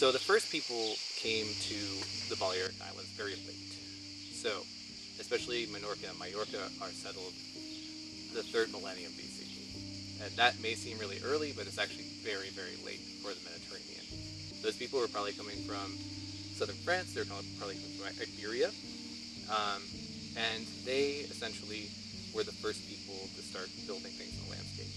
So the first people came to the Balearic Islands very late. So, especially Menorca and Majorca are settled the 3rd millennium BCE. And that may seem really early, but it's actually very, very late for the Mediterranean. Those people were probably coming from southern France, they're probably coming from Iberia, and they essentially were the first people to start building things in the landscape.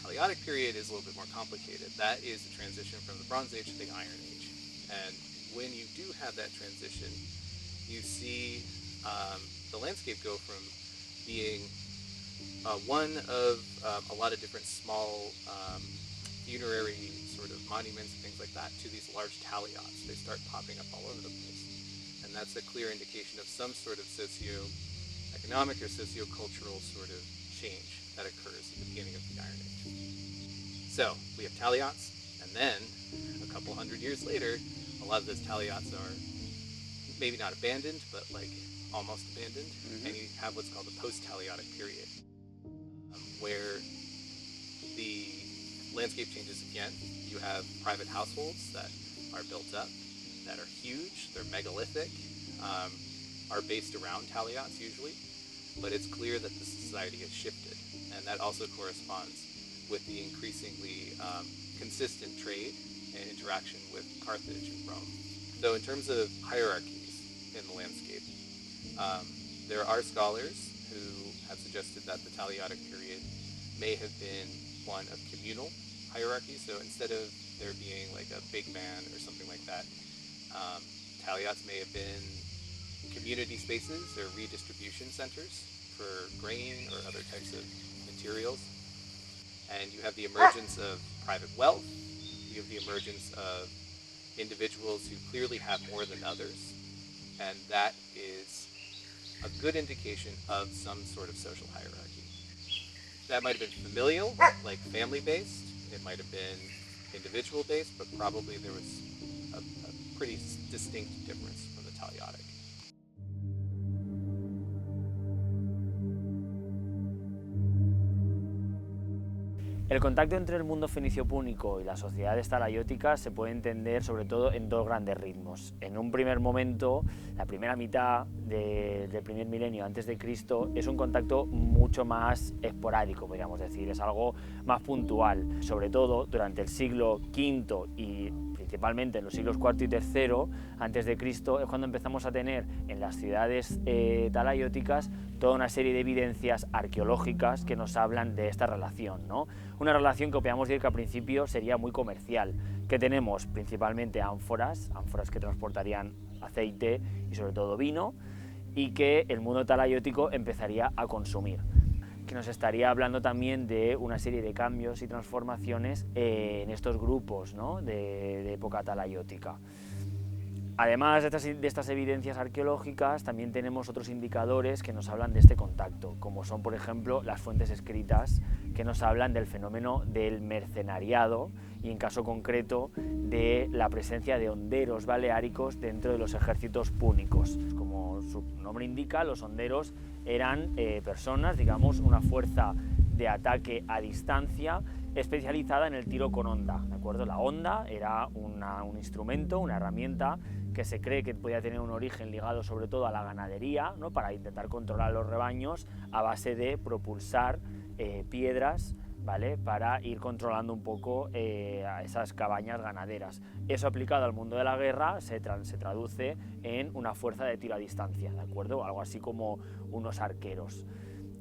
The Taliatic period is a little bit more complicated. That is the transition from the Bronze Age to the Iron Age. And when you do have that transition, you see the landscape go from being one of a lot of different small funerary sort of monuments and things like that to these large taliots. They start popping up all over the place. And that's a clear indication of some sort of socio-economic or socio-cultural sort of change that occurs at the beginning of the Iron Age. So we have taliots, and then a couple hundred years later, a lot of those taliots are maybe not abandoned, but like almost abandoned, and you have what's called the post-taliotic period, where the landscape changes again. You have private households that are built up, that are huge, they're megalithic, are based around taliots usually, but it's clear that the society has shifted, and that also corresponds with the increasingly consistent trade and interaction with Carthage and Rome. So in terms of hierarchies in the landscape, there are scholars who have suggested that the Taliotic period may have been one of communal hierarchy. So instead of there being like a big man or something like that, taliots may have been community spaces or redistribution centers for grain or other types of materials. And you have the emergence of private wealth. You have the emergence of individuals who clearly have more than others. And that is a good indication of some sort of social hierarchy. That might have been familial, like family-based. It might have been individual-based, but probably there was a pretty distinct difference from the Taliotic. El contacto entre el mundo fenicio-púnico y las sociedades talaióticas se puede entender sobre todo en dos grandes ritmos. En un primer momento, la primera mitad del primer milenio antes de Cristo es un contacto mucho más esporádico, podríamos decir, es algo más puntual. Sobre todo durante el siglo V y principalmente en los siglos IV y III antes de Cristo es cuando empezamos a tener en las ciudades talaióticas toda una serie de evidencias arqueológicas que nos hablan de esta relación, ¿no? Una relación que podríamos decir que al principio sería muy comercial, que tenemos principalmente ánforas que transportarían aceite y sobre todo vino, y que el mundo talaiótico empezaría a consumir, que nos estaría hablando también de una serie de cambios y transformaciones en estos grupos, ¿no?, de época talaiótica. Además de estas evidencias arqueológicas, también tenemos otros indicadores que nos hablan de este contacto, como son, por ejemplo, las fuentes escritas que nos hablan del fenómeno del mercenariado y, en caso concreto, de la presencia de honderos baleáricos dentro de los ejércitos púnicos. Como su nombre indica, los honderos eran personas, digamos, una fuerza de ataque a distancia especializada en el tiro con honda, ¿de acuerdo? La honda era un instrumento, una herramienta que se cree que podía tener un origen ligado sobre todo a la ganadería, ¿no?, para intentar controlar los rebaños a base de propulsar piedras, ¿vale?, para ir controlando un poco a esas cabañas ganaderas. Eso aplicado al mundo de la guerra se traduce en una fuerza de tiro a distancia, ¿de acuerdo? Algo así como unos arqueros.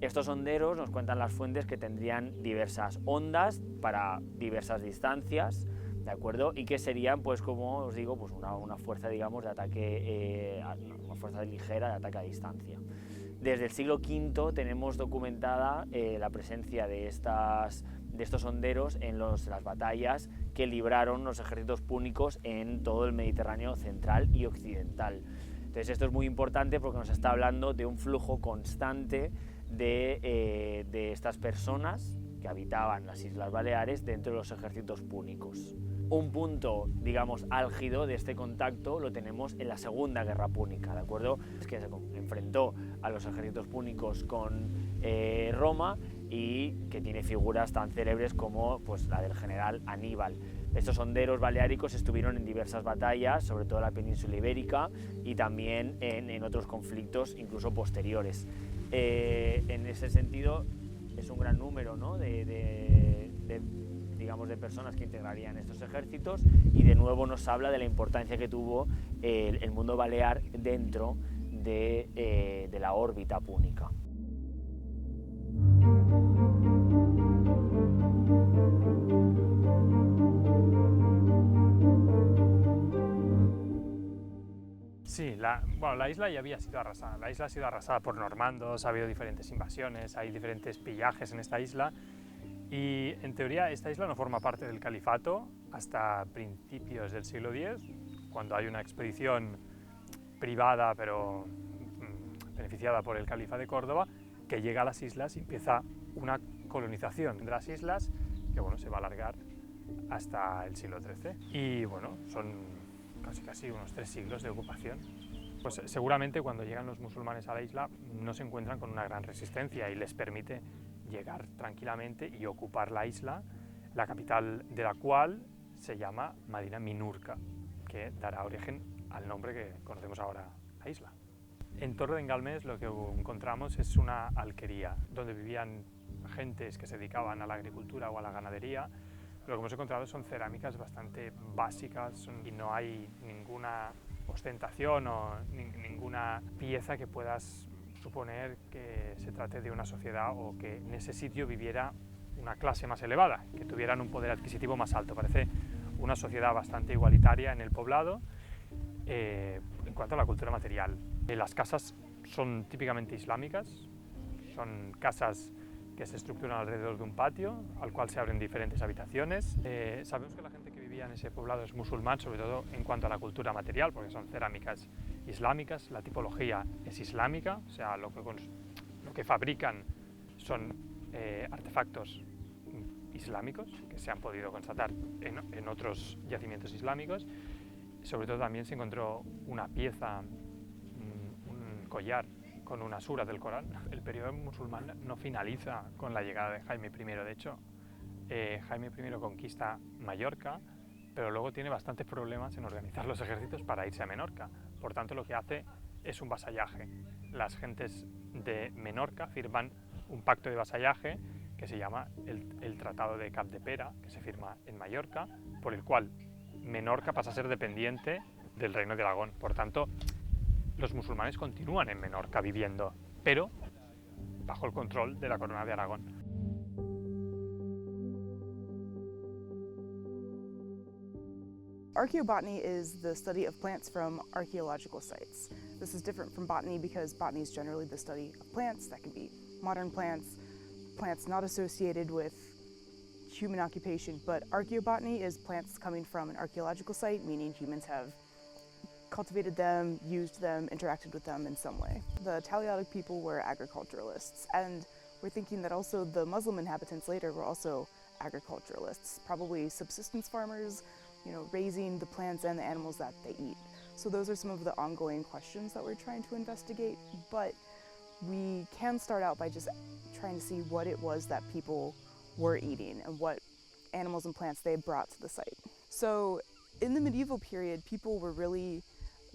Estos honderos, nos cuentan las fuentes, que tendrían diversas hondas para diversas distancias, ¿de acuerdo? Y que serían, pues como os digo, pues una fuerza, digamos, de ataque, una fuerza ligera de ataque a distancia. Desde el siglo V tenemos documentada la presencia de estos honderos en las batallas que libraron los ejércitos púnicos en todo el Mediterráneo central y occidental. Entonces esto es muy importante porque nos está hablando de un flujo constante de estas personas que habitaban las Islas Baleares dentro de los ejércitos púnicos. Un punto, digamos, álgido de este contacto lo tenemos en la Segunda Guerra Púnica, ¿de acuerdo? Es que se enfrentó a los ejércitos púnicos con Roma y que tiene figuras tan célebres como pues, la del general Aníbal. Estos honderos baleáricos estuvieron en diversas batallas, sobre todo en la península ibérica y también en otros conflictos incluso posteriores. En ese sentido es un gran número, ¿no? digamos, de personas que integrarían estos ejércitos, y de nuevo nos habla de la importancia que tuvo el mundo balear dentro de la órbita púnica. Sí, la isla ya había sido arrasada. La isla ha sido arrasada por normandos, ha habido diferentes invasiones, hay diferentes pillajes en esta isla y en teoría esta isla no forma parte del califato hasta principios del siglo X, cuando hay una expedición privada pero beneficiada por el califa de Córdoba que llega a las islas y empieza una colonización de las islas que bueno, se va a alargar hasta el siglo XIII y bueno, son casi unos 3 siglos de ocupación. Pues seguramente cuando llegan los musulmanes a la isla no se encuentran con una gran resistencia y les permite llegar tranquilamente y ocupar la isla, la capital de la cual se llama Madina Minurca, que dará origen al nombre que conocemos ahora, la isla. En Torre d'en Galmés lo que encontramos es una alquería, donde vivían gentes que se dedicaban a la agricultura o a la ganadería. Lo que hemos encontrado son cerámicas bastante básicas y no hay ninguna ostentación o ninguna pieza que puedas suponer que se trate de una sociedad o que en ese sitio viviera una clase más elevada, que tuvieran un poder adquisitivo más alto. Parece una sociedad bastante igualitaria en el poblado en cuanto a la cultura material. Las casas son típicamente islámicas, son casas que se estructuran alrededor de un patio, al cual se abren diferentes habitaciones. Sabemos que la gente que vivía en ese poblado es musulmán, sobre todo en cuanto a la cultura material, porque son cerámicas islámicas, la tipología es islámica, o sea, lo que fabrican son artefactos islámicos que se han podido constatar en otros yacimientos islámicos. Sobre todo también se encontró una pieza, un collar con una sura del Corán. El periodo musulmán no finaliza con la llegada de Jaime I. De hecho, Jaime I conquista Mallorca, pero luego tiene bastantes problemas en organizar los ejércitos para irse a Menorca. Por tanto, lo que hace es un vasallaje. Las gentes de Menorca firman un pacto de vasallaje que se llama el Tratado de Capdepera, que se firma en Mallorca, por el cual Menorca pasa a ser dependiente del Reino de Aragón. Por tanto, los musulmanes continúan en Menorca viviendo, pero bajo el control de la Corona de Aragón. Archaeobotany is the study of plants from archaeological sites. This is different from botany because botany is generally the study of plants. That can be modern plants, plants not associated with human occupation, but archaeobotany is plants coming from an archaeological site, meaning humans have cultivated them, used them, interacted with them in some way. The Taliadic people were agriculturalists, and we're thinking that also the Muslim inhabitants later were also agriculturalists, probably subsistence farmers, raising the plants and the animals that they eat. So those are some of the ongoing questions that we're trying to investigate, but we can start out by just trying to see what it was that people were eating and what animals and plants they brought to the site. So in the medieval period, people were really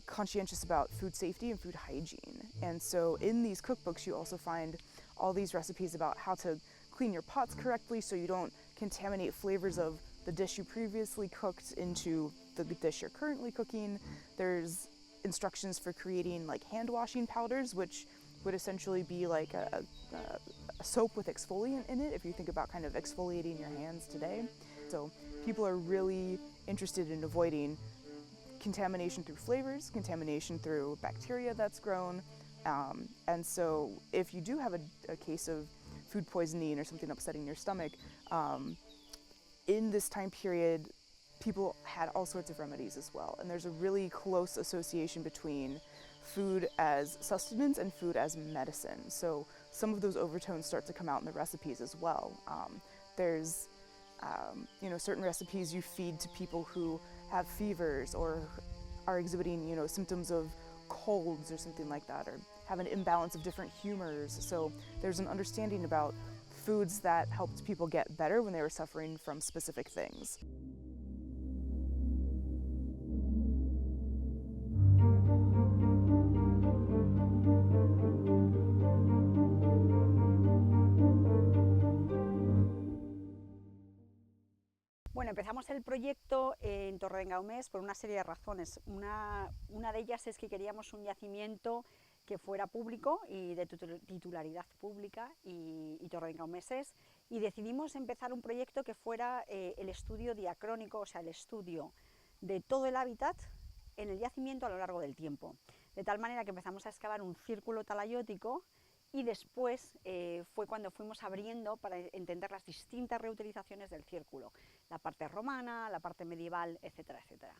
conscientious about food safety and food hygiene. And so in these cookbooks, you also find all these recipes about how to clean your pots correctly so you don't contaminate flavors of the dish you previously cooked into the dish you're currently cooking. There's instructions for creating like hand washing powders, which would essentially be like a soap with exfoliant in it, if you think about kind of exfoliating your hands today. So people are really interested in avoiding contamination through flavors, contamination through bacteria that's grown. And so if you do have a case of food poisoning or something upsetting your stomach, in this time period, people had all sorts of remedies as well. And there's a really close association between food as sustenance and food as medicine. So some of those overtones start to come out in the recipes as well. There's certain recipes you feed to people who have fevers or are exhibiting, symptoms of colds or something like that, or have an imbalance of different humors. So there's an understanding about foods that helped people get better when they were suffering from specific things. Bueno, empezamos el proyecto en Torredembarra por una serie de razones. Una de ellas es que queríamos un yacimiento que fuera público y de titularidad pública y torredembarreses, y decidimos empezar un proyecto que fuera el estudio diacrónico, o sea, el estudio de todo el hábitat en el yacimiento a lo largo del tiempo. De tal manera que empezamos a excavar un círculo talayótico y después fue cuando fuimos abriendo para entender las distintas reutilizaciones del círculo, la parte romana, la parte medieval, etcétera, etcétera.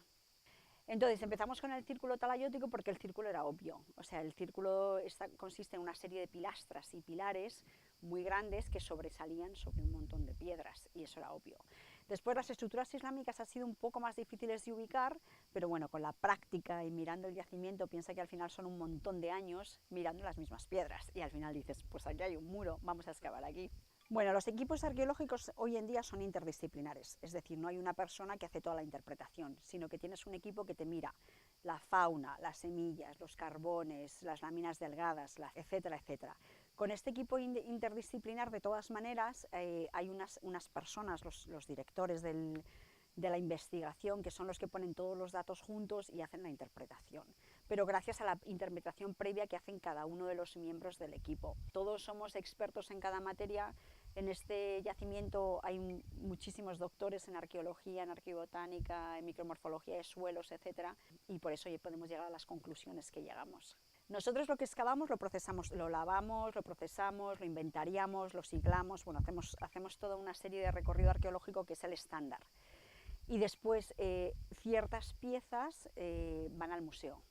Entonces empezamos con el círculo talayótico porque el círculo era obvio, o sea, el círculo consiste en una serie de pilastras y pilares muy grandes que sobresalían sobre un montón de piedras, y eso era obvio. Después las estructuras islámicas han sido un poco más difíciles de ubicar, pero bueno, con la práctica y mirando el yacimiento, piensa que al final son un montón de años mirando las mismas piedras, y al final dices, pues aquí hay un muro, vamos a excavar aquí. Bueno, los equipos arqueológicos hoy en día son interdisciplinares, es decir, no hay una persona que hace toda la interpretación, sino que tienes un equipo que te mira la fauna, las semillas, los carbones, las láminas delgadas, etcétera, etcétera. Con este equipo interdisciplinar, de todas maneras, hay unas personas, los directores de la investigación, que son los que ponen todos los datos juntos y hacen la interpretación, pero gracias a la interpretación previa que hacen cada uno de los miembros del equipo. Todos somos expertos en cada materia. En este yacimiento hay muchísimos doctores en arqueología, en arqueobotánica, en micromorfología de suelos, etc. Y por eso podemos llegar a las conclusiones que llegamos. Nosotros lo que excavamos lo procesamos, lo lavamos, lo procesamos, lo inventariamos, lo siglamos, bueno, hacemos toda una serie de recorrido arqueológico que es el estándar. Y después ciertas piezas van al museo.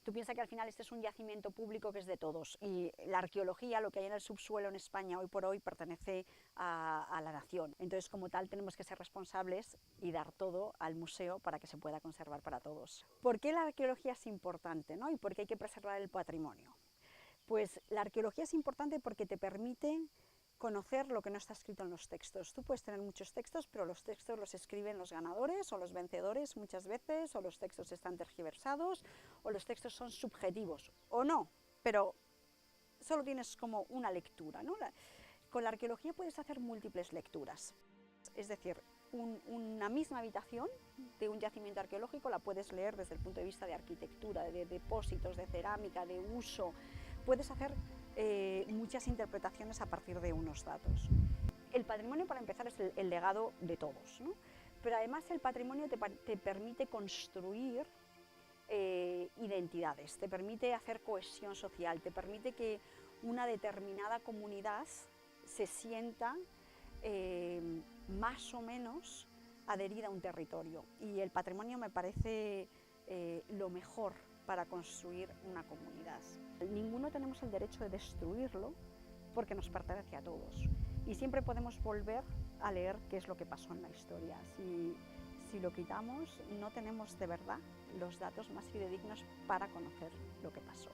Tú piensas que al final este es un yacimiento público que es de todos, y la arqueología, lo que hay en el subsuelo en España hoy por hoy, pertenece a la nación. Entonces, como tal, tenemos que ser responsables y dar todo al museo para que se pueda conservar para todos. ¿Por qué la arqueología es importante, ¿no? ¿Y por qué hay que preservar el patrimonio? Pues la arqueología es importante porque te permite conocer lo que no está escrito en los textos. Tú puedes tener muchos textos, pero los textos los escriben los ganadores o los vencedores muchas veces, o los textos están tergiversados, o los textos son subjetivos, o no, pero solo tienes como una lectura, ¿no? Con la arqueología puedes hacer múltiples lecturas, es decir, una misma habitación de un yacimiento arqueológico la puedes leer desde el punto de vista de arquitectura, de depósitos, de cerámica, de uso. Puedes hacer muchas interpretaciones a partir de unos datos. El patrimonio, para empezar, es el legado de todos, ¿no? Pero además el patrimonio te permite construir identidades, te permite hacer cohesión social, te permite que una determinada comunidad se sienta más o menos adherida a un territorio, y el patrimonio me parece lo mejor para construir una comunidad. Ninguno tenemos el derecho de destruirlo porque nos pertenece a todos, y siempre podemos volver a leer qué es lo que pasó en la historia. Si lo quitamos, no tenemos de verdad los datos más fidedignos para conocer lo que pasó.